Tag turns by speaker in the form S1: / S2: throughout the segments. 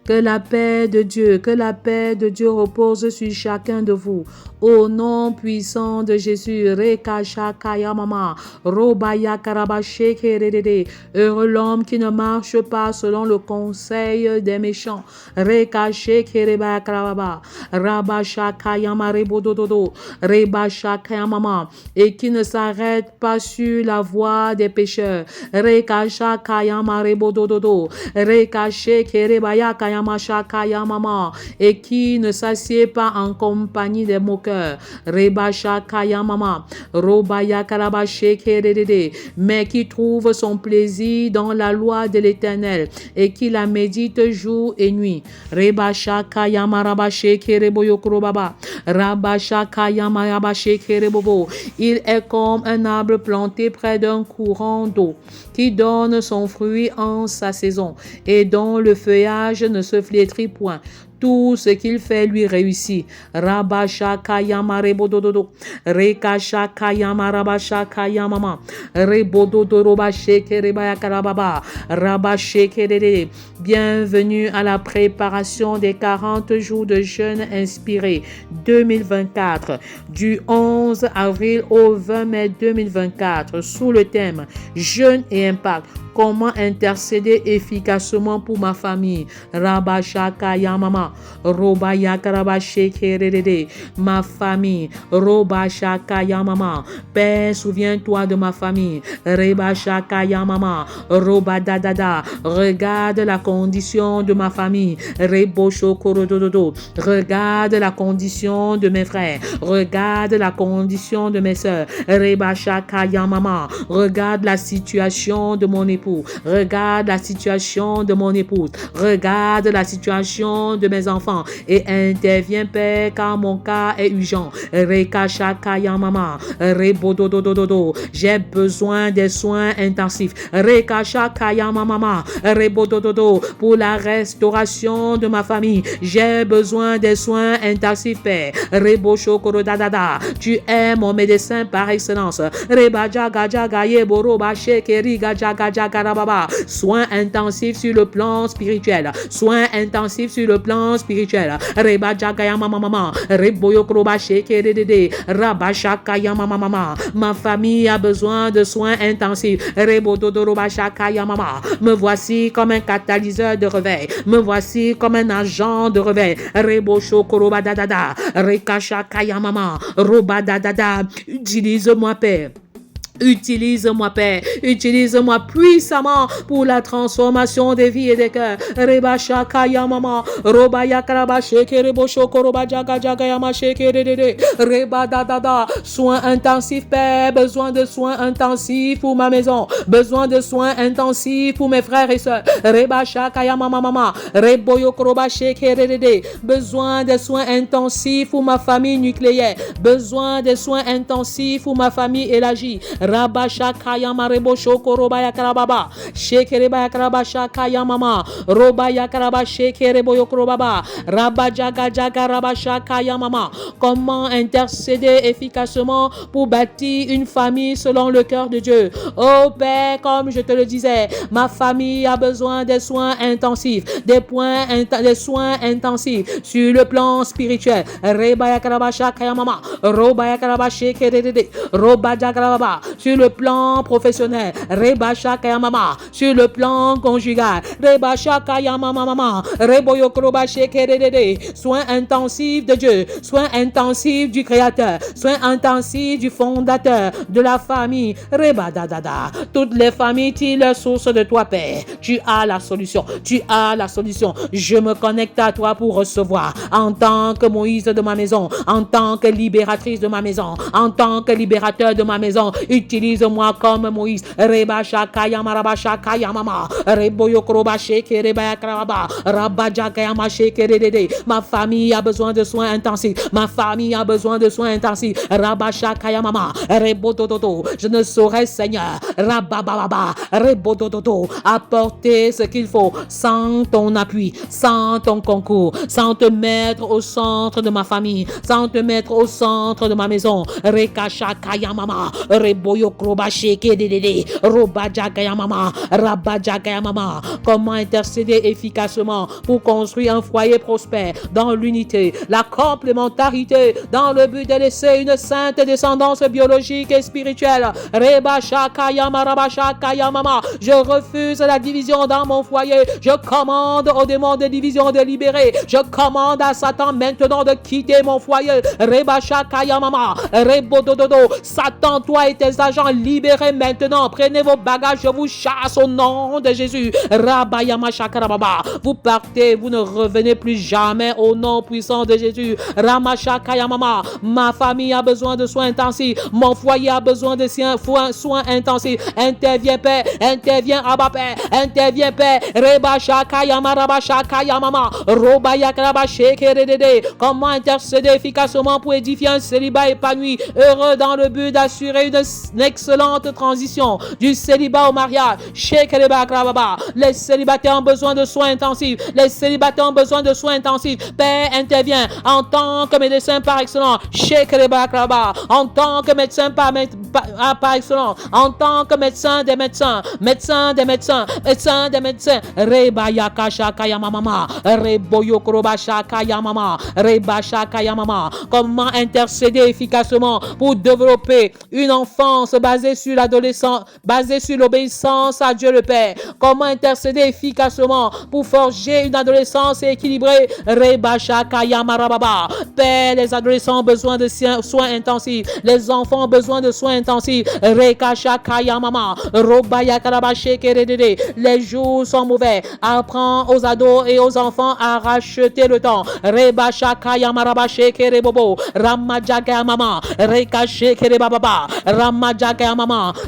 S1: Que la paix de Dieu repose sur chacun de vous. Au nom puissant de Jésus, Rekashakaya Mama, Robaya Karabashekerede, heureux l'homme qui ne marche pas selon le conseil des méchants. Rekashekereba Karababa, Rabashakaya Marebodododo, Rebashakaya Mama, et qui ne s'arrête pas sur la voie des pécheurs. Rekashakaya Marebodododo, Rekashekerebaya Kayamashakaya Mama, et qui ne s'assied pas en compagnie des moqueurs. Rebasha Kaya Mama, Robaya Karabashe Kerede, mais qui trouve son plaisir dans la loi de l'Éternel et qui la médite jour et nuit. Rebasha Kaya Marabashe Kereboyo Krobaba, Rabasha Kaya Marabashe Kerebobo. Il est comme un arbre planté près d'un courant d'eau qui donne son fruit en sa saison et dont le feuillage ne se flétrit point. Tout ce qu'il fait lui réussit. Rabasha Kayama Rebodododo. Rekasha Kayama Rabasha Kayama. Rebododo Robashe Kerebaya Karababa. Rabashe Kerede. Bienvenue à la préparation des 40 jours de jeûne inspiré 2024 du 11 avril au 20 mai 2024 sous le thème Jeûne et impact. Comment intercéder efficacement pour ma famille? Rabashaka Yamama, Robaya Karabashe Kerede, ma famille, Robashaka Yamama. Père, souviens-toi de ma famille. Rebashaka Yamama, Robadadada. Regarde la condition de ma famille. Rebosho Korodododo. Regarde la condition de mes frères. Regarde la condition de mes sœurs. Rebashaka Yamama. Regarde la situation de mon époux. Regarde la situation de mon épouse. Regarde la situation de mes enfants et interviens, Père, car mon cas est urgent. Rekashakaya mama, rebododododo. J'ai besoin des soins intensifs. Rekashakaya mama, rebodododo. Pour la restauration de ma famille, j'ai besoin des soins intensifs, Père. Reboshokorodadada. Tu es mon médecin par excellence. Rebajagajaga boroba shekeri gajaga. Soins intensifs sur le plan spirituel. Soins intensifs sur le plan spirituel. Reba Jagaya mama. Reboyo Kroba Shekerede. Rabashakaya mama. Ma famille a besoin de soins intensifs. Rebododoroba Shakaya mama. Me voici comme un catalyseur de réveil. Me voici comme un agent de réveil. Rebosho Koroba Dadada. Rekashakaya mama. Roba Dadada. Utilise-moi, Père. Utilise-moi, Père. Utilise-moi puissamment pour la transformation des vies et des cœurs. Reba Shakaya Mama. Roba Yakaraba Sheke Rebo Shoko Roba Jaga Jaga Yama Sheke Rede. Reba Dadada. Soins intensifs, Père. Besoin de soins intensifs pour ma maison. Besoin de soins intensifs pour mes frères et sœurs. Reba Shakaya Mama. Rebo Yokoroba Sheke Rede. Besoin de soins intensifs pour ma famille nucléaire. Besoin de soins intensifs pour ma famille élargie. Rabashakaya marebo shoko robaya karababa shekereba karabashakaya mama robaya karaba shekerebo yokrobaba rabajaga jaga rabashakaya mama. Comment intercéder efficacement pour bâtir une famille selon le cœur de Dieu? Oh Père, comme je te le disais, ma famille a besoin des soins intensifs, des soins intensifs sur le plan spirituel. Rebaya karabashakaya mama robaya karaba shekerede robajaga karababa. Sur le plan professionnel, Rebasha Kayamama. Sur le plan conjugal, Rebasha Kayamama. Reboyokroba Shekerede. Soins intensifs de Dieu, soins intensifs du Créateur, soins intensifs du fondateur de la famille. Rebadadada. Toutes les familles tirent leur source de toi, Père. Tu as la solution. Tu as la solution. Je me connecte à toi pour recevoir en tant que Moïse de ma maison, en tant que libératrice de ma maison, en tant que libérateur de ma maison. Utilise-moi comme Moïse. Reba Shakaya Marabasha Kaya Mama. Reboyo Kroba Sheke Reba Kraba. Rabaja Kayama Sheke Rede. Ma famille a besoin de soins intensifs. Ma famille a besoin de soins intensifs. Rabasha Kaya Mama. Rebodododo. Je ne saurais, Seigneur. Rabababa. Rebodododo. Apporter ce qu'il faut sans ton appui, sans ton concours, sans te mettre au centre de ma famille, sans te mettre au centre de ma maison. Rekasha Kaya Mama. Reboyo Comment intercéder efficacement pour construire un foyer prospère dans l'unité, la complémentarité, dans le but de laisser une sainte descendance biologique et spirituelle. Je refuse la division dans mon foyer. Je commande aux démons de division de libérer. Je commande à Satan maintenant de quitter mon foyer. Satan, toi et tes agents, libérez maintenant. Prenez vos bagages, je vous chasse au nom de Jésus. Vous partez, vous ne revenez plus jamais au nom puissant de Jésus. Ma famille a besoin de soins intensifs. Mon foyer a besoin de soins intensifs. Interviens, Père. Interviens, Abba, Père. Interviens, Père. Comment intercéder efficacement pour édifier un célibat épanoui, heureux dans le but d'assurer une excellente transition du célibat au mariage. Les célibataires ont besoin de soins intensifs. Les célibataires ont besoin de soins intensifs. Père, intervient en tant que médecin par excellence. En tant que médecin par excellence. En tant que médecin des médecins. Médecin des médecins. Médecin des médecins. Comment intercéder efficacement pour développer une enfance basée sur l'adolescence, basée sur l'obéissance à Dieu le Père. Comment intercéder efficacement pour forger une adolescence équilibrée. Père, les adolescents ont besoin de soins intensifs. Les enfants ont besoin de soins intensifs. Les jours sont mauvais. Apprends aux ados et aux enfants à racheter le temps.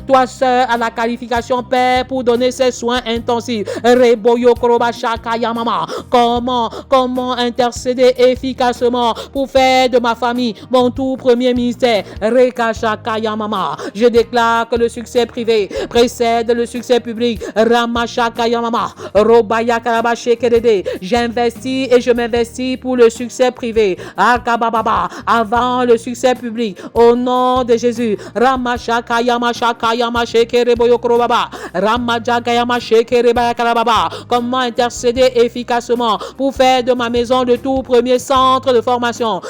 S1: Toi seul à la qualification, Père, pour donner ces soins intensifs. Comment intercéder efficacement pour faire de ma famille mon tout premier ministère. Je déclare que le succès privé précède le succès public. J'investis et je m'investis pour le succès privé avant le succès public au nom de Jésus. Comment intercéder efficacement pour faire de ma maison le tout premier centre de formation.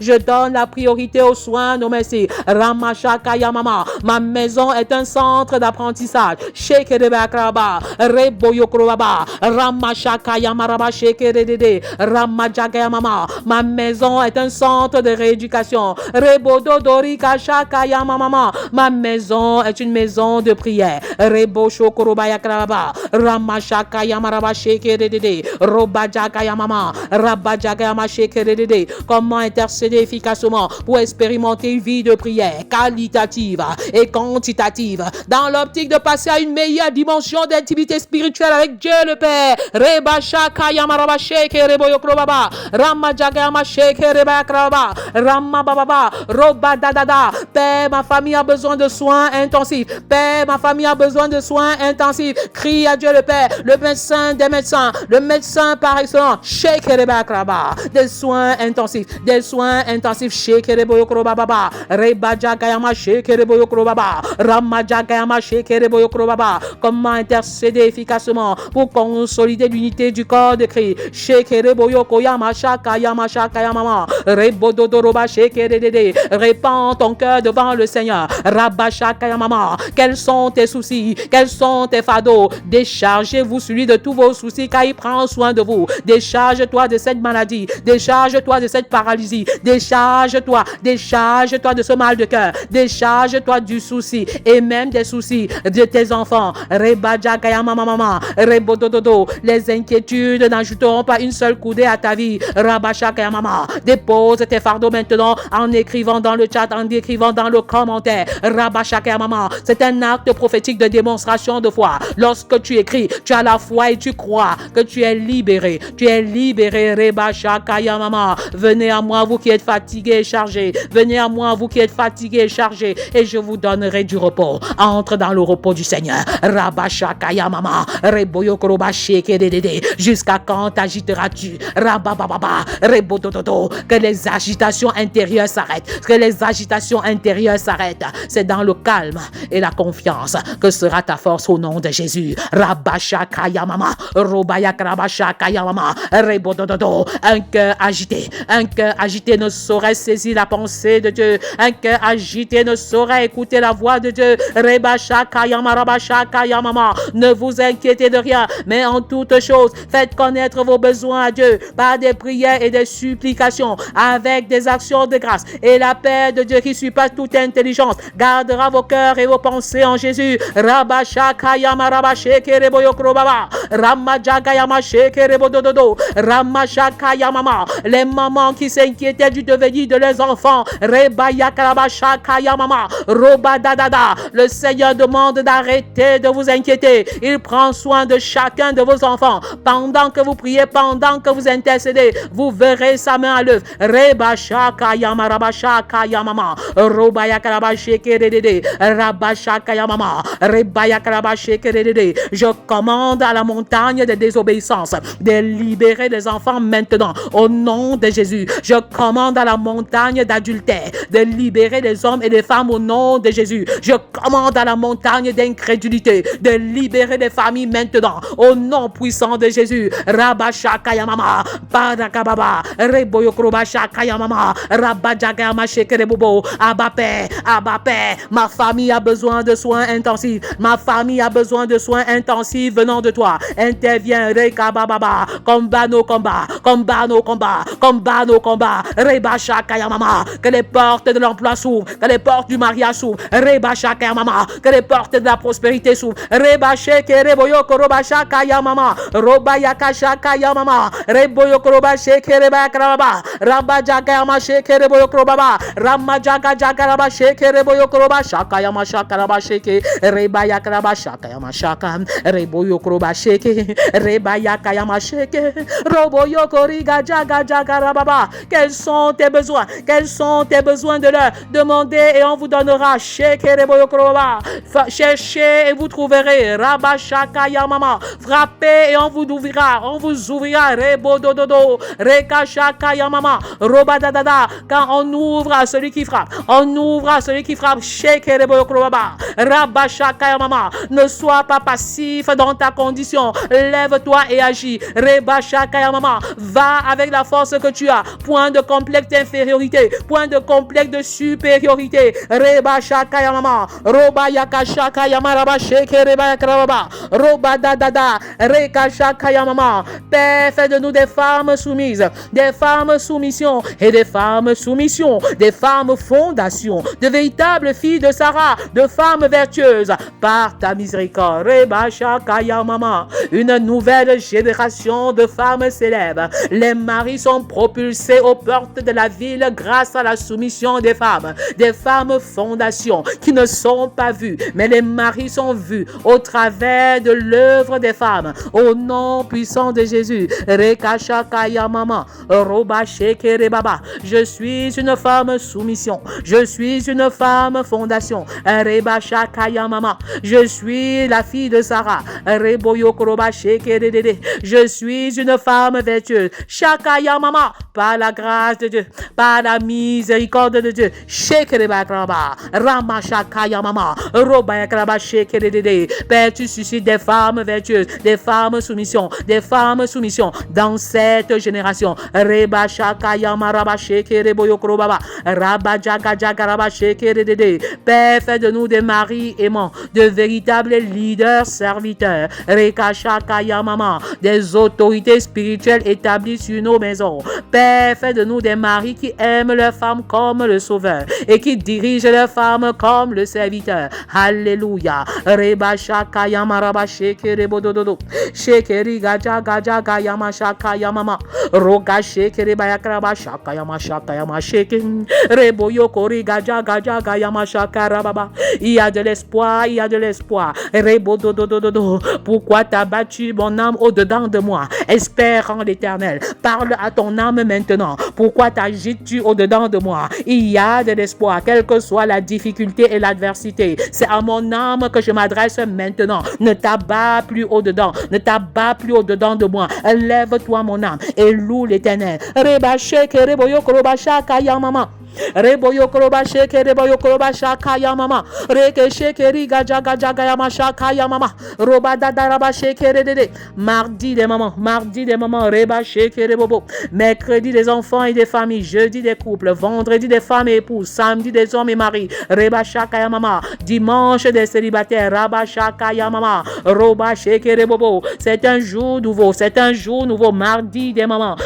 S1: Je donne la priorité aux soins domestiques. Ma maison est un centre d'apprentissage. Ma maison est un centre de rééducation. Ma maison est une maison de prière. Comment intercéder efficacement pour expérimenter une vie de prière qualitative et quantitative dans l'optique de passer à une meilleure dimension d'intimité spirituelle avec Dieu le Père. Père, ma famille a besoin de soins intensifs. Père, ma famille a besoin de soins intensifs. Crie à Dieu le Père, le médecin des médecins, le médecin par excellence. Des soins intensifs, des soins intensifs. Comment intercéder efficacement pour consolider l'unité du corps de Christ. Répands ton cœur devant le Seigneur. Quels sont tes soucis? Quels sont tes fardeaux? Déchargez-vous celui de tous vos soucis car il prend soin de vous. Décharge-toi de cette maladie. Décharge-toi de cette paralysie. Décharge-toi de ce mal de cœur. Décharge-toi du souci et même des soucis de tes enfants. Les inquiétudes n'ajouteront pas une seule coudée à ta vie. Dépose tes fardeaux maintenant en écrivant dans le chat, en écrivant dans le commentaire. C'est un acte prophétique de démonstration de foi. Lorsque tu écris, tu as la foi et tu crois que tu es libéré. Tu es libéré. Venez à moi, vous qui êtes fatigués et chargés. Venez à moi, vous qui êtes fatigués et chargés, et je vous donnerai du repos. Entre dans le repos du Seigneur. Jusqu'à quand t'agiteras-tu? Que les agitations intérieures s'arrêtent, que les agitations intérieures s'arrêtent. C'est dans le calme et la confiance que sera ta force au nom de Jésus. Rabasha Kayamama, Robaya Karabasha Kayamama, Rebodododo. Un cœur agité ne saurait saisir la pensée de Dieu. Un cœur agité ne saurait écouter la voix de Dieu. Rebasha Kayama, Rabasha Kayamama. Ne vous inquiétez de rien, mais en toute chose, faites connaître vos besoins à Dieu par des prières et des supplications, avec des actions de grâce. Et la paix de Dieu qui surpasse toute intelligence gardera vos cœurs et vos pensées en Jésus. Rabasha Kayama Rabashe Kereboyo Krobaba, Ramajagayama Shekerebodododo, Ramasha Kayamama. Les mamans qui s'inquiétaient du devenir de leurs enfants, Rebaya Karabasha Kayamama, Robadadada. Le Seigneur demande d'arrêter de vous inquiéter. Il prend soin de chacun de vos enfants. Pendant que vous priez, pendant que vous intercédez, vous verrez sa main à l'œuvre. Rebasha Kayama Rabasha Kayamama, Robaya Karabashe Kerede, Rabasha Kayamama, Rebaya Karabashe Kerede. Je commande à la montagne de désobéissance de libérer les enfants maintenant au nom de Jésus. Je commande à la montagne d'adultère de libérer les hommes et les femmes au nom de Jésus. Je commande à la montagne d'incrédulité de libérer les familles maintenant au nom puissant de Jésus. Rabasha Kayamama, Padakababa, Reboyokrobasha Kayamama, Rabajagama Shekerebobo, Abapé, ma famille a besoin de soins intensifs. Ma famille a besoin de soins intensifs venant de toi. Interviens, Rekababa, combat nos combats, combat nos combats, combat nos combats. Rebasha Kayamama, que les portes de l'emploi s'ouvrent, que les portes du mariage s'ouvrent. Rebasha Kayamama, que les portes de la prospérité s'ouvrent. Rebashe Kereboyo Korobasha Kayamama, Robayakasha Kayamama, Reboyo Korobashe Kerebakrababa, Rabajagama Shekereboyo Krobaba, Ramajaga Jagaraba Shekereboyo Korobasha Kayama Shakarabasheke, Rebaya Karabasha Kayama Shaka, Reboyo Krobasheke, Rebaya Kayama Sheke, Roboyo Koriga Jaga Jagarababa. Quels sont tes besoins? Quels sont tes besoins de l'heure? Demandez et on vous donnera. Shekereboyo Kroba. Cherchez et vous trouverez. Rabashaka Yamama. Frappez et on vous ouvrira. On vous ouvrira. Rebodododo. Rekashaka Yamama. Robadadada. Quand on ouvre à celui qui frappe, on ouvre à celui qui frappe. Shekereboyo Kroba. Rabashaka Yamama. Ne sois pas passif dans ta condition. Lève-toi et agis. Rebashaka Yamama. Va avec la force que tu as. Point de complexe d'infériorité. Point de complexe de supériorité. Rebashaka Yamama. Roba Yakashaka Yamaraba Sheke Reba Yakrababa. Roba Dadada. Rekashaka Yamama. Père, fais de nous des femmes soumises, des femmes soumission et des femmes soumission, des femmes fondations, de véritables filles de Sarah, de femmes vertueuses par ta miséricorde. Rebashaka Yamama. Une nouvelle génération de femmes s'élève. Les maris sont propulsés aux portes de la ville grâce à la soumission des femmes fondations qui ne sont pas vues, mais les maris sont vus au travers de l'œuvre des femmes. Au nom puissant de Jésus, Rekashaka Yamama, Roba Sheke Rebaba. Je suis une femme soumission. Je suis une femme fondation. Rebashaka Yamama. Je suis la fille de Sarah. Reboyo Kroba Sheke Redede. Je suis une femme vertueuse. Shaka Yamama. Par la grâce de Dieu, par la miséricorde de Dieu. Sheke Rebakraba. Ramashaka Yamama. Roba Yakraba Sheke Redede. Père, tu suscites des femmes vertueuses, des femmes soumission, des femmes soumission dans cette génération. Reba Shaka Yamaraba Sheke Reboyo Krobaba. Rabba Jaga Jaga Raba Sheke Redede. Père, fais de nous des maris aimants, de véritables leaders serviteurs. Reka Shaka Yamama. Des autorités spirituelles établies sur nos maisons. Père, fais de nous des maris qui aiment leurs femmes comme le Sauveur et qui dirigent leurs femmes comme le serviteur. Alléluia. Reba Shaka Yamaraba Sheke Rebodododo. Sheke Riga Jaga Jaga Yama Shaka Yamama. Roga Sheke Reba Yakraba Shaka Yama Shaka Yama Sheke. Reboyo Koriga Jaga Jaga Yama Shaka Rababa. Il y a de l'espoir, il y a de l'espoir. Rebododododo. Pourquoi t'as battu mon âme au-dedans de moi? Espère en l'Éternel. Parle à ton âme maintenant. Pourquoi t'agites-tu au-dedans de moi? Il y a de l'espoir, quelle que soit la difficulté et l'adversité. C'est à mon âme que je m'adresse maintenant. Ne t'abats plus au-dedans. Ne t'abats plus au-dedans de moi. Lève-toi mon âme et loue l'Éternel. Reba Sheke Reboyo Kroba Shaka Yamama. Reboyo koroba sheke reboyo koroba shaka ya mama. Reke sheke riga jaga jaga ya mashaka ya mama. Roba dada raba sheke redede. Mardi des mamans, reba sheke rebobo. Mercredi des enfants et des familles, jeudi des couples, vendredi des femmes et épouses, samedi des hommes et maris, reba shaka ya mama. Dimanche des célibataires, raba shaka ya mama. Roba sheke rebobo. C'est un jour nouveau, mardi des mamans,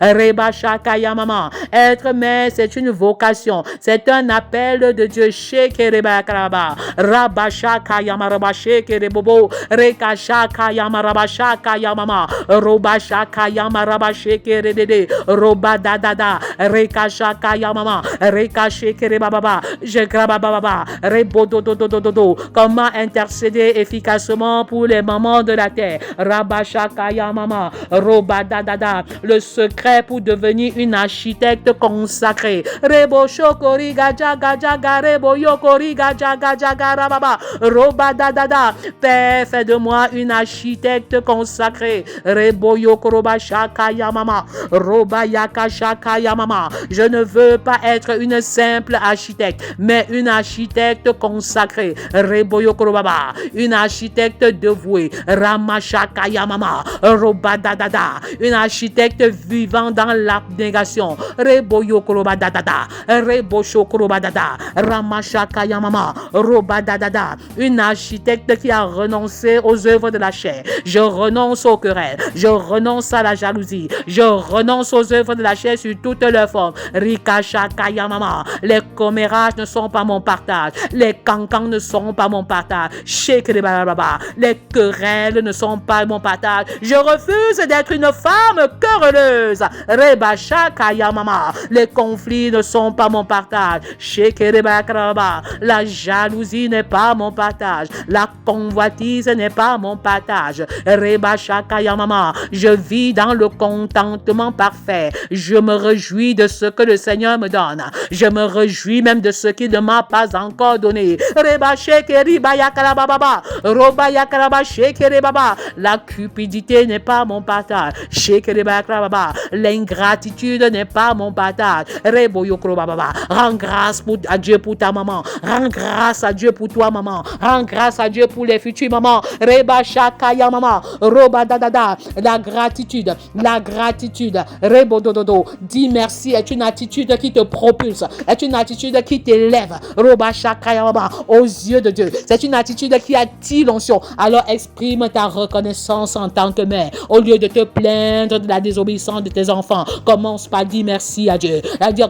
S1: reba shaka ya mama. Être mère, c'est une vocation, c'est un appel de Dieu. Sheke reba karaba. Raba shaka ya maraba sheke rebobo. Reka shaka ya maraba shaka ya mama. Roba shaka ya maraba sheke redede. Roba dadada. Reka shaka ya mama. Reka sheke reba baba. Je graba baba. Rebo do do do do do do. Comment intercéder efficacement pour les mamans de la terre? Raba shaka ya mama. Roba dadada. Le secret pour devenir une architecte consacrée. Rebo shokori gaja gaja garebo yokori gaja gaja garababa. Roba dadada. Père, fais de moi une architecte consacrée. Rebo yokoroba shaka ya mama. Roba yaka shaka ya mama. Je ne veux pas être une simple architecte, mais une architecte consacrée. Rebo yokorobaba. Une architecte dévouée. Rama shaka ya mama. Roba dadada. Une architecte vivant dans l'abnégation. Rebo yokoroba dadada. Rebo shokoroba dada. Rama shaka ya mama. Roba dadada. Une architecte qui a renoncé aux œuvres de la chair. Je renonce aux querelles. Je renonce à la jalousie. Je renonce aux œuvres de la chair sur toutes leurs formes. Rika shaka ya mama. Les commérages ne sont pas mon partage. Les cancans ne sont pas mon partage. Shake les bababa. Les querelles ne sont pas mon partage. Je refuse d'être une femme querelleuse. Reba shaka ya mama. Les conflits ne sont pas mon partage. Shake les bababa. La jalousie n'est pas mon partage. La convoitise n'est pas mon partage. Reba shaka ya mama. Je vis dans le contentement parfait. Je me réjouis de ce que le Seigneur me donne. Je me réjouis même de ce qu'il ne m'a pas encore donné. Reba sheke riba yakaraba baba. Roba yakaraba sheke rebaba. La cupidité n'est pas mon partage. Sheke riba yakaraba baba. L'ingratitude n'est pas mon partage. Rebo yokro baba. Rends grâce à Dieu pour ta maman. Rends grâce à Dieu pour toi maman. Rends grâce à Dieu pour les futures mamans. Reba shaka ya mama. Roba dadada. La gratitude. Rebo dododo. Dis merci est une attitude qui te propulse. Est une attitude qui t'élève. Roba shaka ya mama. Aux yeux de Dieu. C'est une attitude qui attire l'onction. Alors exprime ta reconnaissance en tant que mère. Au lieu de te plaindre de la désobéissance de tes enfants, commence par dire merci à Dieu.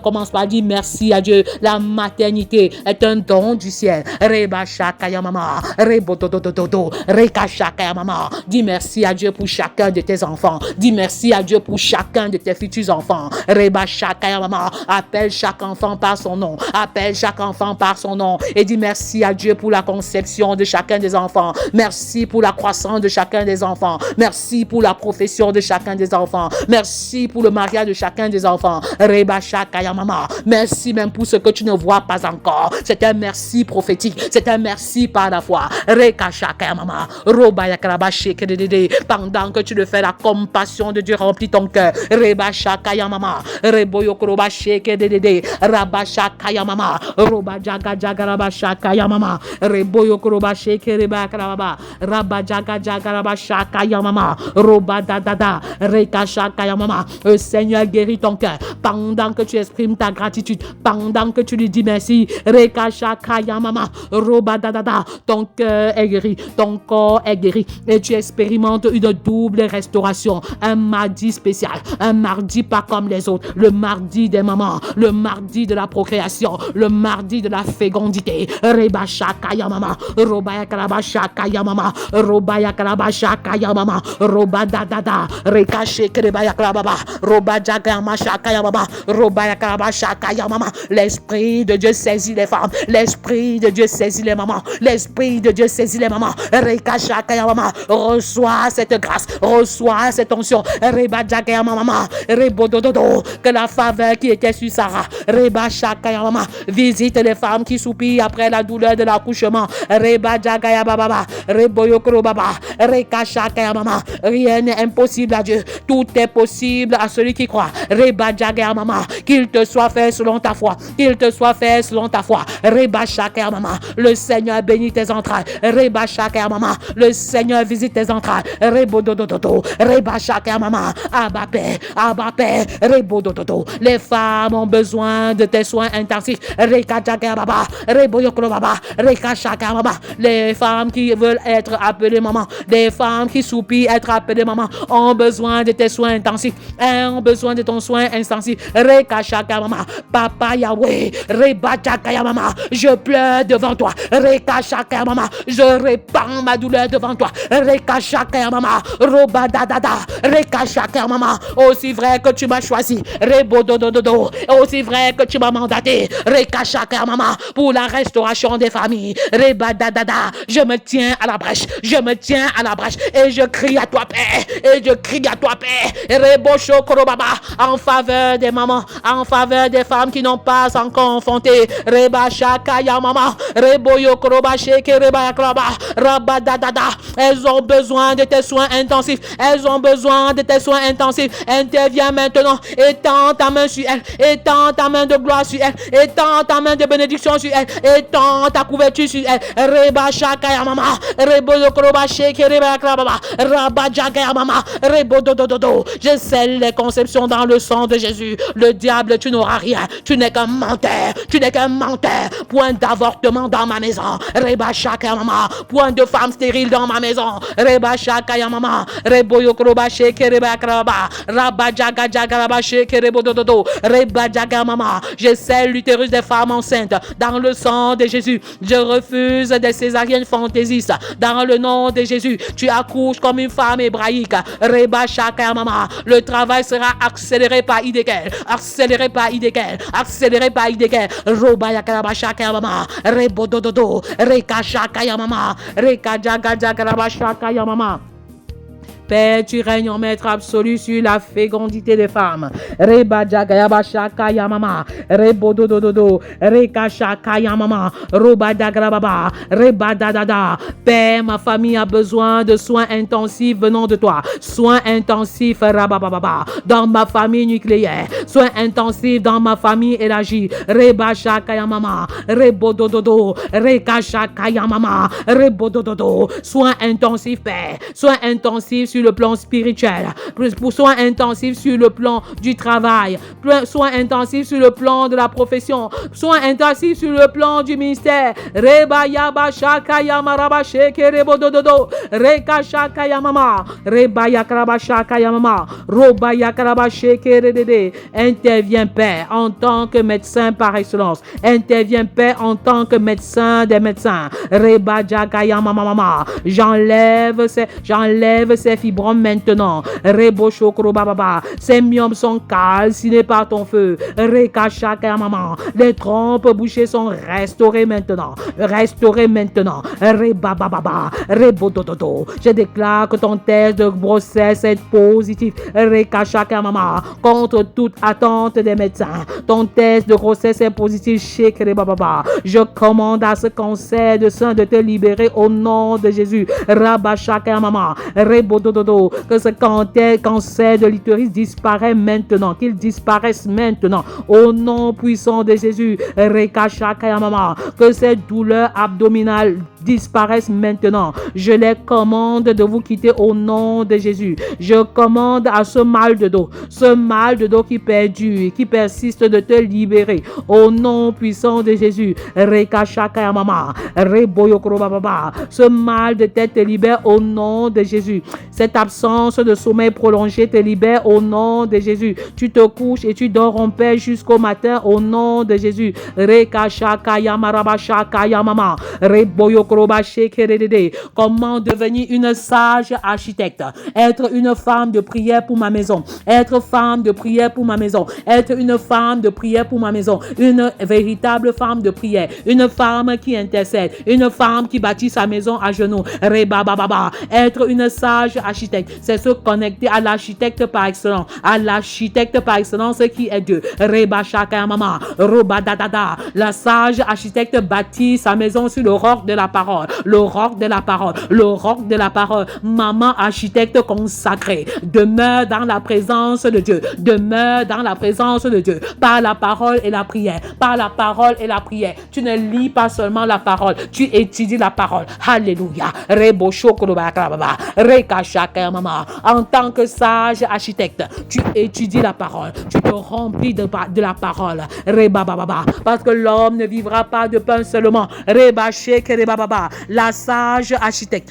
S1: Commence par dire merci à Dieu. La maternité est un don du ciel. Reba shaka ya mama. Rebo dododo. Reka shaka ya mama. Dis merci à Dieu pour chacun de tes enfants. Dis merci à Dieu pour chacun de tes futurs enfants. Reba shaka ya mama. Appelle chaque enfant par son nom. Appelle chaque enfant par son nom. Et dis merci à Dieu pour la conception de chacun des enfants. Merci pour la croissance de chacun des enfants. Merci pour la profession de chacun des enfants. Merci pour le mariage de chacun des enfants. Reba shaka ya mama. Merci même pour ce que tu ne vois pas encore. C'est un merci prophétique. C'est un merci par la foi. Reka shaka ya mama. Roba yakaraba sheke dedede. Pendant que tu le fais, la compassion de Dieu remplit ton cœur. Reba shaka ya mama. Rebo yokoroba sheke dedede. Raba shaka ya mama. Roba jaga jaga raba shaka ya mama. Rebo yokoroba sheke reba karaba. Raba jaga jaga raba shaka ya mama. Roba dadada. Reka shaka ya mama. Le Seigneur guérit ton cœur. Pendant que tu exprimes ta gratitude. Pendant que tu lui dis merci. Reka shaka ya mama. Roba dadada. Ton cœur est guéri. Ton corps est guéri. Et tu expérimentes une double restauration. Un mardi spécial. Un mardi pas comme les autres. Le mardi des mamans. Le mardi de la procréation. Le mardi de la fécondité. Reba shaka ya mama. Roba yakaraba shaka ya mama. Roba yakaraba shaka ya mama. Roba dadada. Reka sheke reba yakaraba baba. Roba jagama shaka ya mama. Roba yakaraba shaka ya mama. L'esprit de Dieu saisit les femmes. L'esprit de Dieu saisit les mamans. L'esprit de Dieu saisit les mamans. Reka shaka ya mama. Reçois cette grâce. Reçois cette onction. Reba jaga ya mama. Rebo dododo. Que la faveur qui était sur Sarah. Reba shaka ya mama. Visite les femmes qui soupirent après la douleur de l'accouchement. Reba jaga ya baba. Rebo yokro baba. Reka shaka ya mama. Rien n'est impossible à Dieu. Tout est possible à celui qui croit. Reba jaga ya mama. qu'il te soit fait selon ta foi, qu'il te soit fait selon ta foi. Reba Shaka Mama, le Seigneur bénit tes entrailles. Reba Shaka Mama, le Seigneur visite tes entrailles. Rebo dodo, Reba Shaka Mama, Abapé, Rebo dodo. Les femmes ont besoin de tes soins intensifs. Reka Shaka Baba, Rebo Yokro Baba, Reka Shaka Baba. Les femmes qui veulent être appelées maman, des femmes qui soupirent être appelées maman, ont besoin de tes soins intensifs, ont besoin de ton soin intensif. Reka Shaka Mama, Papa Yahweh, Reba Shaka Mama, je pleure devant toi. Reka Shaka Mama, je répands ma douleur devant toi. Reka Shaka Mama, Roba Dada, Reka Shaka Mama, aussi vrai que tu m'as choisi. Rebo dodo, aussi vrai que tu m'as mandaté. Reka Shaka Mama, pour la restauration des familles. Reba Dada, je me tiens à la brèche, je me tiens à la brèche et je crie à toi paix, et je crie à toi paix. Rebo Shokoro Baba, en faveur des mamans, en faveur des femmes qui n'ont pas encore enfanté. Reba Shaka Mama, Rebo Yokoroba Sheke Reba Yakraba, Rabba Dada, elles ont besoin de tes soins intensifs, elles ont besoin de tes soins intensifs. Interviens maintenant, étends ta main sur elles, étends ta main de gloire sur elles, étends ta main de bénédiction sur elles, étends ta couverture sur elles. Reba Shaka Mama, Rebo Yokoroba Sheke Reba Yakraba, Rabba Jaga Mama, Rebo Dodo. Je scelle les conceptions dans le sang de Jésus. Le diable, tu n'auras rien, tu n'es qu'un menteur, tu n'es qu'un menteur. Point d'avortement dans ma maison. Reba Shaka Mama, point de femme stérile dans ma maison. Reba Shaka Mama, Rebo Yokoroba Sheke Reba Yakraba, Rabba Jaga Raba Sheke Rebo Dodo, Reba Jaga Mama. Je scelle l'utérus des femmes enceintes dans le sang de Jésus. Je refuse des césariennes fantaisistes dans le nom de Jésus. Tu accouches comme une femme hébraïque. Reba Shaka Mama, le travail sera accéléré par Idékel, accéléré par Idékel, accéléré par Idékel. Roba Yakaraba Shaka Mama, Rebo Dodo, Reka Shaka Mama, Reka Jaga Shaka Mama. Père, tu règnes en maître absolu sur la fécondité des femmes. Reba Jagayaba Shaka Yamama, Rebo Dodo, Reka Shaka Yamama, Roba Dagrababa, Reba Dada. Père, ma famille a besoin de soins intensifs venant de toi. Soins intensifs, Rabababa, dans ma famille nucléaire. Soins intensifs dans ma famille élargie. Reba Shaka Yamama, Rebo Dodo, Reka Shaka Yamama, Rebo Dodo. Soins intensifs, Père. Soins intensifs sur le plan spirituel, soins intensifs sur le plan du travail, soins intensifs sur le plan de la profession, soins intensifs sur le plan du ministère. Reba Yaba Shaka Yamaraba Sheke Rebo Dodo, Reka Shaka Yamama, Reba Yakraba Shaka Yamama, Roba Yakraba Sheke Redede. Interviens, Père, en tant que médecin par excellence. Interviens, Père, en tant que médecin des médecins. Reba Jaka Yamama, j'enlève ces fibromes maintenant. Rebo Shokro Baba, ces myomes sont calcinés par ton feu. Reka Shaka Maman, les trompes bouchées sont restaurées maintenant. Restaurées maintenant. Reba Baba, Rebo Dodo. Je déclare que ton test de grossesse est positif. Reka Shaka Maman, contre toute attente des médecins. Ton test de grossesse est positif chez Reba Baba. Je commande à ce cancer de sein de te libérer au nom de Jésus. Rabba Shaka Maman, Rebo Dodo. Que ce cancer de l'utérus disparaît maintenant, qu'il disparaisse maintenant au nom puissant de Jésus. Reka Shaka Mama, que ces douleurs abdominales disparaissent maintenant. Je les commande de vous quitter au nom de Jésus. Je commande à ce mal de dos qui perdure, qui persiste, de te libérer au nom puissant de Jésus. Reka Shaka Mama, Reboyokro Baba, ce mal de tête te libère au nom de Jésus. Cette absence de sommeil prolongé te libère au nom de Jésus. Tu te couches et tu dors en paix jusqu'au matin au nom de Jésus. Reka Shaka Yamaraba Shaka Yamama, Reboyokroba Shekerede. Comment devenir une sage architecte? Être une femme de prière pour ma maison. Être femme de prière pour ma maison. Être une femme de prière pour ma maison. Une véritable femme de prière. Une femme qui intercède. Une femme qui bâtit sa maison à genoux. Reba Baba. Être une sage architecte, c'est se connecter à l'architecte par excellence, qui est Dieu. Reba Shaka Mama, Roba Dadada. La sage architecte bâtit sa maison sur le roc de la parole, le roc de la parole, le roc de la parole. Maman architecte consacrée, demeure dans la présence de Dieu, demeure dans la présence de Dieu, par la parole et la prière, par la parole et la prière. Tu ne lis pas seulement la parole, tu étudies la parole. Alléluia. Rebo Shokorobakababa, Reka Shaka Mama. En tant que sage architecte, tu étudies la parole, tu te remplis de la parole. Reba Baba. Parce que l'homme ne vivra pas de pain seulement. Reba Sheke Reba Baba. La sage architecte,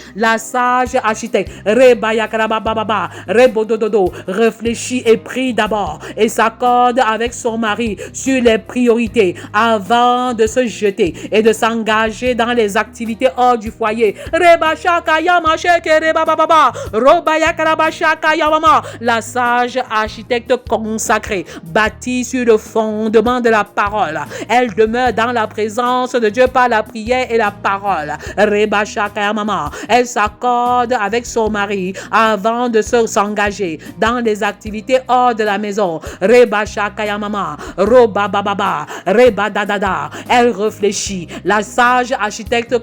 S1: Reba Yakaraba Baba, Rebo Dododo, réfléchit et prie d'abord et s'accorde avec son mari sur les priorités avant de se jeter et de s'engager dans les activités hors du foyer. Reba Shaka Yama Sheke Reba Baba, Roba Yakaraba Shaka Yama. La sage architecte consacrée, bâtie sur le fondement de la parole. Elle demeure dans la présence de Dieu par la prière et la parole. Reba Shaka Mama. Elle s'accorde avec son mari avant de s'engager dans les activités hors de la maison. Reba Shaka Mama. Roba Baba. Reba Dadada. Elle réfléchit. La sage architecte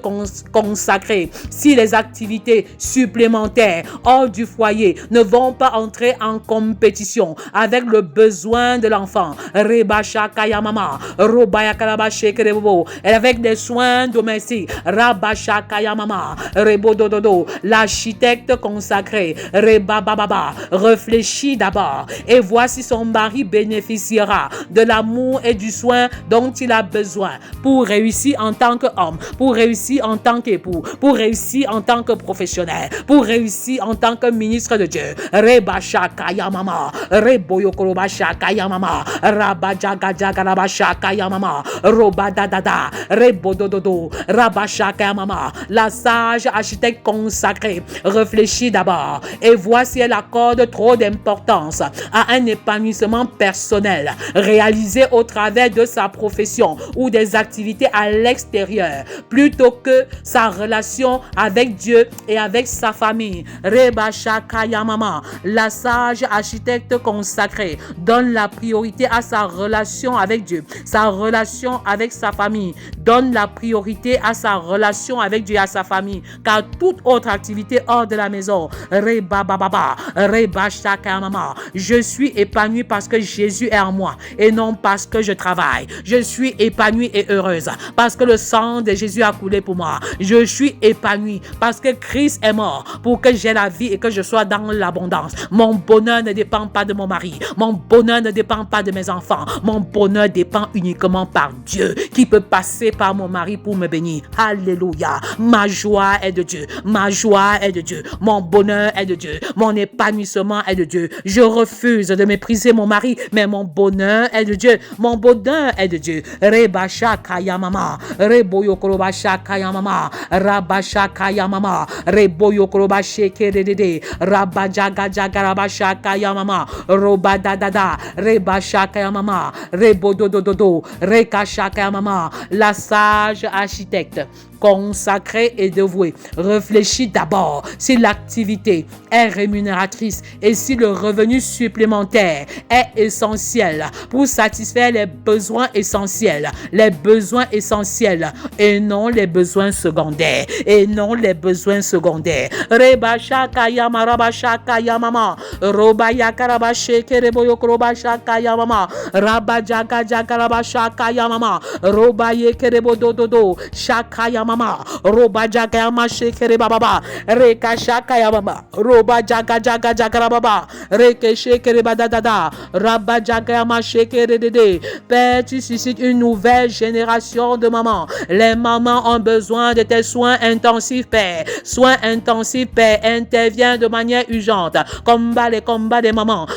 S1: consacrée. Si les activités supplémentaires hors du foyer ne vont pas entrer en compétition avec le besoin de l'enfant. Reba Shaka Mama. Roba Yakaraba Shekerebo. Et avec des soins domestiques. Raba Shaka Mama. Rebo Dododo. L'architecte consacré. Reba Baba. Réfléchit d'abord et voit si son mari bénéficiera de l'amour et du soin dont il a besoin pour réussir en tant qu'homme, pour réussir en tant qu'époux, pour réussir en tant que professionnel, pour réussir en tant que ministre de Dieu. Reba Shaka Mama. Rebo Yokoroba Shaka Mama. Raba Jaga Jaga Raba Shaka Mama. Roba Dadada. Rebo Dododo. Raba Shaka Mama. La sage architecte consacrée réfléchit d'abord et voit si elle accorde trop d'importance à un épanouissement personnel réalisé au travers de sa profession ou des activités à l'extérieur plutôt que sa relation avec Dieu et avec sa famille. Reba Shaka Mama. La sage architecte consacrée donne la priorité à sa relation avec Dieu, sa relation avec sa famille, donne la priorité à sa relation avec Dieu et à sa famille, car toute autre activité hors de la maison. Reba Baba, Reba Shaka Mama. Je suis épanoui parce que Jésus est en moi et non parce que je travaille. Je suis épanouie et heureuse parce que le sang de Jésus a coulé pour moi. Je suis épanouie parce que Christ est mort pour que j'ai la vie et que je sois dans l'abondance. Mon bonheur ne dépend pas de mon mari. Mon bonheur ne dépend pas de mes enfants. Mon bonheur dépend uniquement par Dieu qui peut passer par mon mari pour me bénir. Alléluia. Ma joie est de Dieu. Ma joie est de Dieu. Mon bonheur est de Dieu. Mon épanouissement est de Dieu. Je refuse de mépriser mon mari, mais mon bonheur est de Dieu. Mon bonheur est de Dieu. Reba Shaka Mama. Rebo Yokoroba Shaka Mama. Raba Shaka Mama. Rebo Yokoroba Sheke Dede. Raba Jaga Jaga Raba Shaka Mama. Roba Dadada. Reba Shaka Mama. Rebo Dododo. Reka Shaka Mama. La sage architecte consacrée et dévouée réfléchit d'abord si l'activité est rémunératrice et si le revenu supplémentaire est essentiel pour satisfaire les besoins essentiels et non les besoins secondaires Reba Shaka Yama Raba Shaka Yama Roba Yakaraba Sheke Rebo Yokoroba Shaka Yama Raba Jaga Jaga Raba Shaka Yama Roba Yekerebo Dododo Shaka Yama Roba Jaga Yama Sheke Baba Reka Shaka Yama Roba Jaga Jaga Jaga Baba Reke Sheke Dada Raba Jaga Yama Sheke Dede. Père, tu suscites une nouvelle génération de mamans. Les mamans ont besoin de tes soins intensifs, Père. Soins intensifs, Père, intervient de manière urgente. Combat les combats des mamans.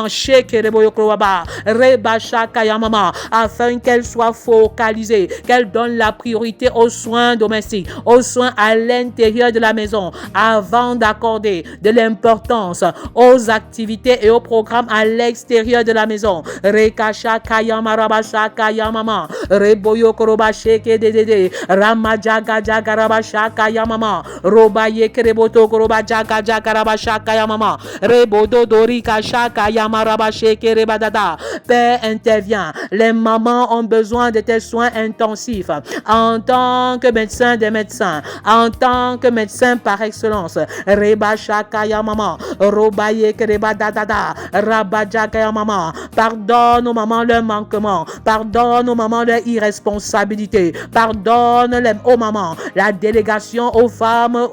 S1: Sheke Rebo Yokoroba Reba Shaka Yama afin qu'elles soient focalisées, qu'elles donnent la priorité priorité aux soins domestiques, aux soins à l'intérieur de la maison, avant d'accorder de l'importance aux activités et aux programmes à l'extérieur de la maison. Rekasha kayama rabasha kayamama, reboyo koroba sheke dedede, ramajaga jaga rabasha kayamama, robaye kereboto koroba jaga jaga rabasha kayamama, rebodo dorika shaka yama rabashe kerebadada. Père, intervient. Les mamans ont besoin de tes soins intensifs en tant que médecin des médecins, en tant que médecin par excellence. Reba shakaya mama, robaye kereba dadada, rabadjakaya mama. Pardonne aux mamans leurs manquements, pardonne aux mamans leurs irresponsabilités, pardonne aux mamans la délégation aux femmes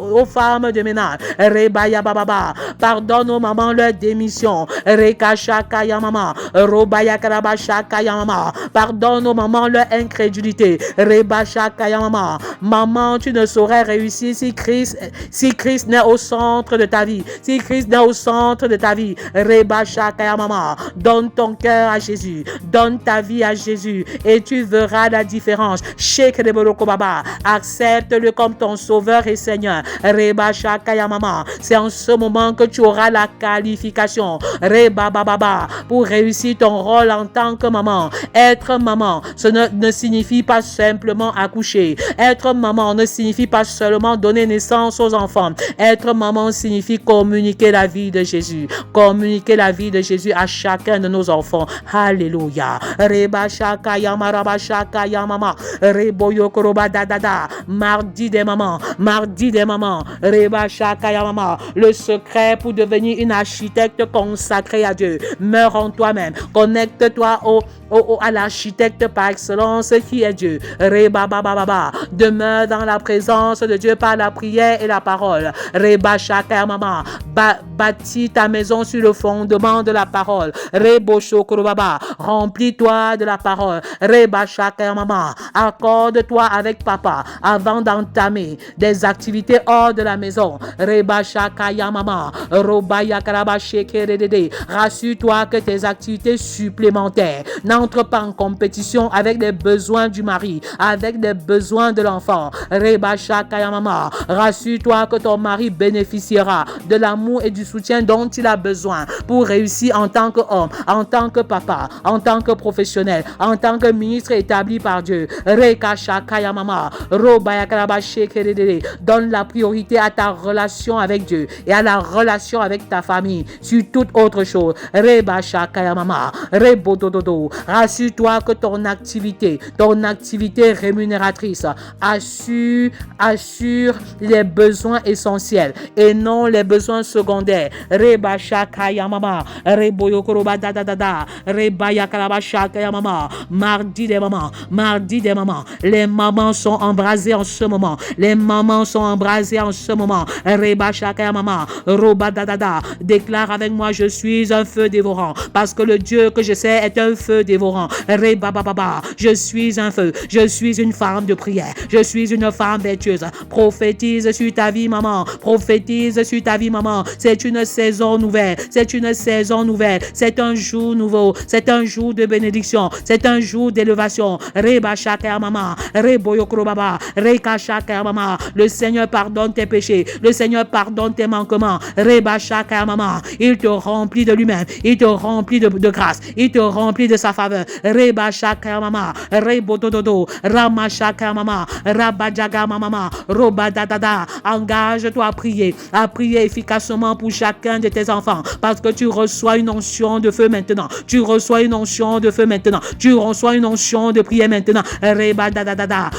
S1: de ménage. Reba ya bababa, pardonne aux mamans leur démission. Reka shakaya mama, robaya karaba shakaya mama. Pardonne aux mamans leur incrédulité. Reba shakaya mama. Maman, tu ne saurais réussir si Christ n'est au centre de ta vie. Si Christ n'est au centre de ta vie. Reba shakaya mama. Donne ton cœur à Jésus. Donne ta vie à Jésus et tu verras la différence. Accepte-le comme ton sauveur et Seigneur. Reba shakaya mama. C'est en ce moment que tu auras la qualification. Reba bababa. Pour réussir ton rôle en tant que maman. Être maman, ce ne signifie pas simplement accoucher. Être maman ne signifie pas seulement donner naissance aux enfants. Être maman signifie communiquer la vie de Jésus. Communiquer la vie de Jésus à chacun de nos enfants. Alléluia. Reba shaka yama raba shaka yama. Reboyo koroba dadada. Mardi des mamans. Mardi des mamans. Reba shaka yama. Le secret pour devenir une architecte consacrée à Dieu. Meurs en toi-même. Connecte-toi à l'architecte par excellence qui est Dieu. Reba baba baba. Demeure dans la présence de Dieu par la prière et la parole. Reba shaka mama. Bâtis ta maison sur le fondement de la parole. Rebo shokoro baba. Remplis-toi de la parole. Reba shaka mama. Accorde-toi avec papa avant d'entamer des activités hors de la maison. Reba shaka mama. Roba yakaraba shekerede. Rassure-toi que tes activités supplémentaires n'entrent pas en compétition avec les besoins du mari, avec les besoins de l'enfant. Reba shaka mama. Rassure-toi que ton mari bénéficiera de l'amour et du soutien dont il a besoin pour réussir en tant qu'homme, en tant que papa, en tant que professionnel, en tant que ministre établi par Dieu. Reka shaka mama. Roba yakaraba shekerede. Donne la priorité à ta relation avec Dieu et à la relation avec ta famille sur toute autre chose. Reba shaka mama. Rebo dododo. Rassure-toi que ton activité rémunératrice assure les besoins essentiels et non les besoins secondaires. Reba shaka mama. Rebo yokoroba dadada. Reba yakaraba shaka mama. Mardi des mamans. Mardi des mamans. Les mamans sont embrasées en ce moment. Les mamans sont embrasées en ce moment. Reba shaka mama. Roba dadada. Déclare avec moi, je suis un feu dévorant parce que le Dieu que je sais est un feu dévorant. Reba baba. Je suis un feu. Je suis une femme de prière. Je suis une femme vertueuse. Prophétise sur ta vie, maman. Prophétise sur ta vie, maman. C'est une saison nouvelle. C'est une saison nouvelle. C'est un jour nouveau. C'est un jour de bénédiction. C'est un jour d'élévation. Reba shaka mama. Rebo yokro baba. Reka shaka mama. Le Seigneur pardonne tes péchés. Le Seigneur pardonne tes manquements. Reba shaka mama. Il te remplit de lui-même. Il te remplit de grâce. Il te remplit de sa faveur. Reba shaka mama. Rebo dododo. Rama shaka mama. Rabajaga mama. Roba dadada. Engage-toi à prier efficacement pour chacun de tes enfants parce que tu reçois une onction de feu maintenant. Tu reçois une onction de feu maintenant. Tu reçois une onction de prière maintenant. Reba dadada.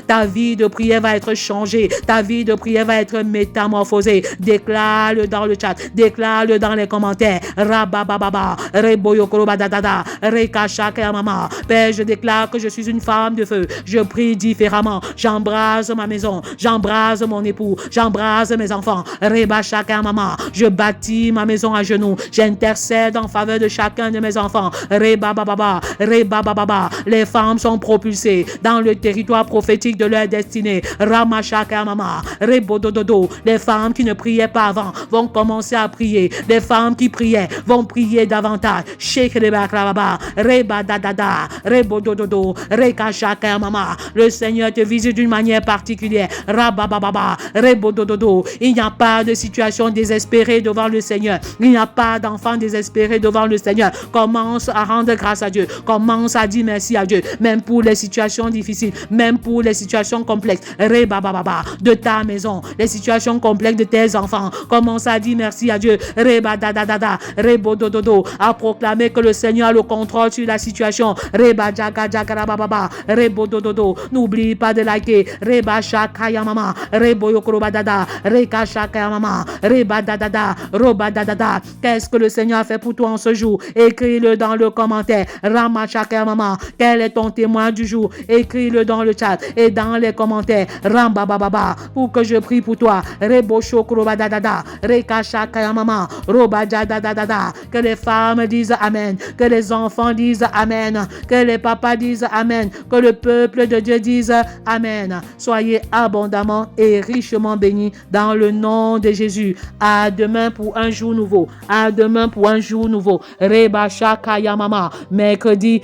S1: Ta vie de prière va être changée. Ta vie de prière va être métamorphosée. Déclare-le dans le chat. Déclare-le dans les commentaires. Rabababa. Reboyokoroba dadada. Reka shaka mama. Père, je déclare que je suis une femme de feu. Je prie différemment. J'embrase ma maison. J'embrase mon époux. J'embrase mes enfants. Reba shaka mama. Je bâtis ma maison à genoux. J'intercède en faveur de chacun de mes enfants. Reba baba. Reba baba. Les femmes sont propulsées dans le territoire prophétique de leur destinée. Rama shaka mama. Rebo dododo. Les femmes qui ne priaient pas avant vont commencer à prier. Les femmes qui priaient vont prier davantage. Shake reba baba. Reba dadada. Rebo dododo. Reka shaka mama. Le Seigneur te visite d'une manière particulière. Rabababa, rebodododo. Il n'y a pas de situation désespérée devant le Seigneur. Il n'y a pas d'enfant désespéré devant le Seigneur. Commence à rendre grâce à Dieu. Commence à dire merci à Dieu. Même pour les situations difficiles, même pour les situations complexes. Rebababa, de ta maison, les situations complexes de tes enfants. Commence à dire merci à Dieu. Rebadadadada, rebodododo, à proclamer que le Seigneur a le contrôle sur la situation. Rebadjagajagarababa, rebodododo. N'oublie pas de liker. Rebashakayamama, reboyokorobadada, rekashakayamama, rebadadada, robadadada. Qu'est-ce que le Seigneur a fait pour toi en ce jour? Écris-le dans le commentaire. Ramachakayamama, quel est ton témoin du jour? Écris-le dans le chat et dans les commentaires. Rambababa, pour que je prie pour toi. Reboshokorobadadada, rekashakayamama, robadadadada. Que les femmes disent Amen. Que les enfants disent Amen. Que les papas disent Amen. Que le peuple de Dieu dise Amen. Soyez abondamment et richement bénis dans le nom de Jésus. À demain pour un jour nouveau. À demain pour un jour nouveau. Reba Shakaya Mama. Mercredi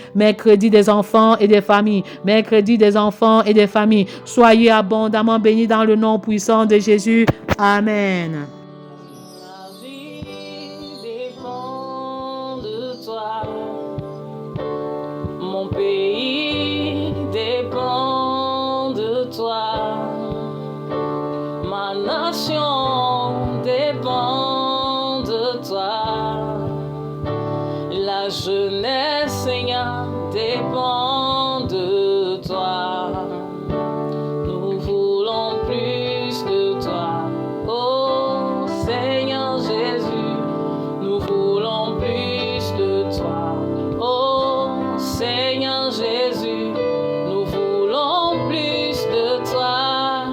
S1: des enfants et des familles. Mercredi des enfants et des familles. Soyez abondamment bénis dans le nom puissant de Jésus. Amen.
S2: Ma vie dépend de toi. Mon pays dépend de toi. Ma nation dépend de toi. La jeunesse, Seigneur, dépend de toi. Nous voulons plus de toi. Oh Seigneur Jésus, nous voulons plus de toi. Oh Seigneur Jésus, nous voulons plus de toi.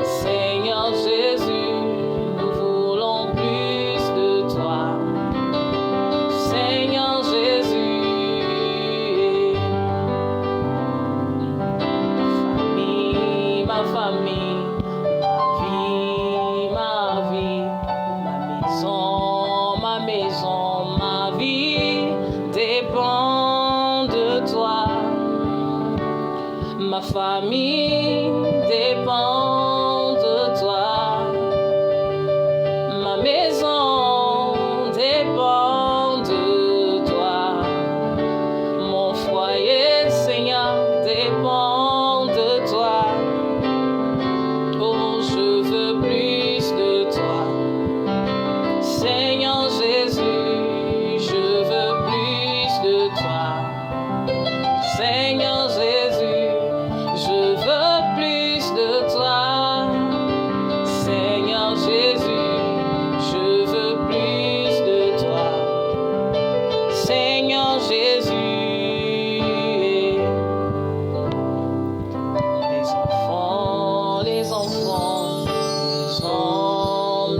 S2: Seigneur Jésus, nous voulons plus de toi. Seigneur Jésus, ma famille, ma vie, ma maison, ma vie dépend de toi. Ma famille dépend de toi. Ma maison dépend de toi. Mon foyer, Seigneur, dépend de toi. Oh, je veux plus de toi. Seigneur Jésus, je veux plus de toi. Seigneur Jésus, je veux plus de toi. Seigneur Jésus, je veux plus de toi. Seigneur Jésus, les hommes,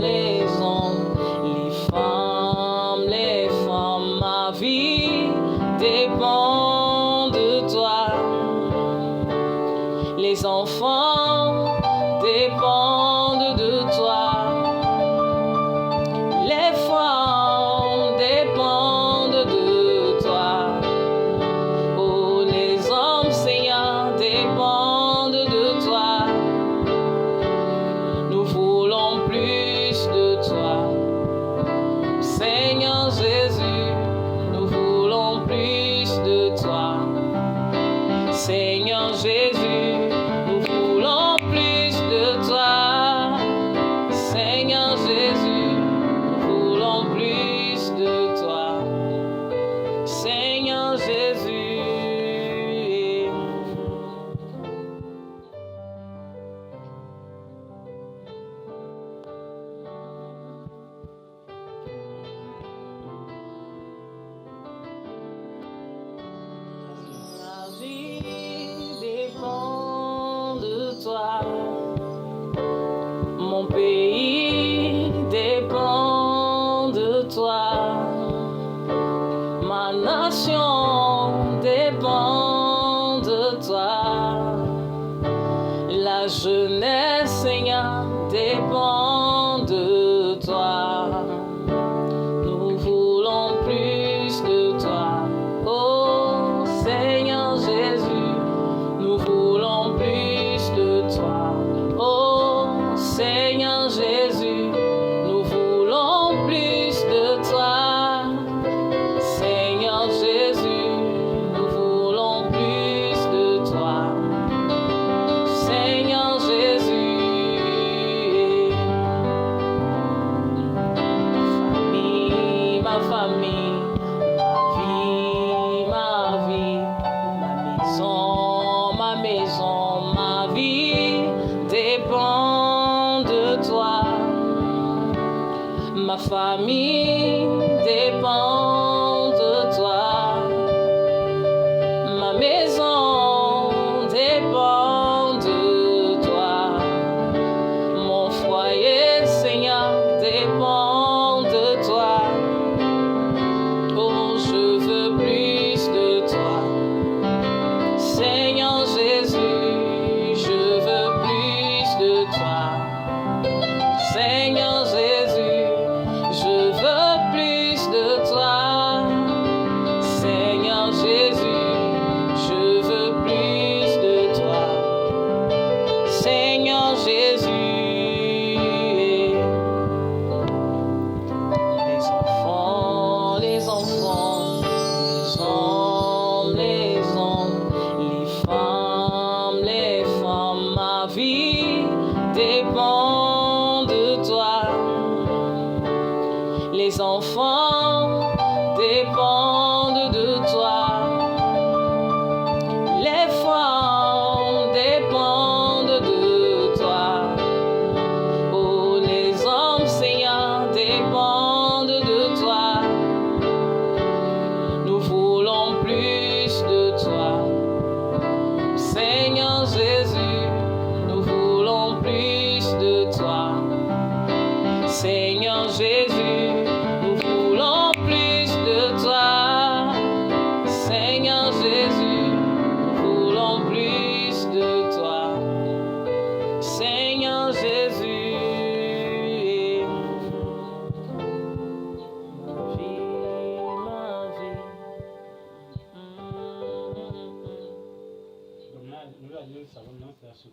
S2: les hommes, les femmes, ma vie dépend de toi. Les enfants dépendent de toi. Les femmes dépendent de toi. Oh, les hommes, Seigneur, dépendent de toi. Nous voulons plus de toi. Seigneur Jésus, nous voulons plus de toi. Seigneur Jésus, nous voulons plus de toi. Seigneur Jésus, nous voulons plus de toi. Seigneur Jésus. Ma vie dépend de toi. Mon pays dépend de toi. Ma nation dépend de toi. La jeunesse, Seigneur, dépend de toi. Nous voulons plus de toi. Oh Seigneur Jésus, nous famille dépend de toi. Ma maison dépend de toi. Mon foyer, Seigneur, dépend de toi. Oh, je veux plus de toi. Seigneur Jésus, je veux plus de toi. Seigneur Jésus, je veux plus de toi. Seigneur Jésus, je veux plus de toi. Seigneur Jésus. Les enfants, les enfants, les hommes, les femmes, ma vie dépend de toi. Les enfants dépendent de toi. Les femmes dépendent de toi. Oh, les hommes, Seigneur, dépendent de toi. Nous voulons plus de toi. Seigneur Jésus, nous voulons plus de toi. Seigneur Jésus, nous voulons plus de toi. Seigneur Jésus, nous voulons plus de toi. Seigneur Jésus. Ma vie.
S3: Nous allons savoir, non, c'est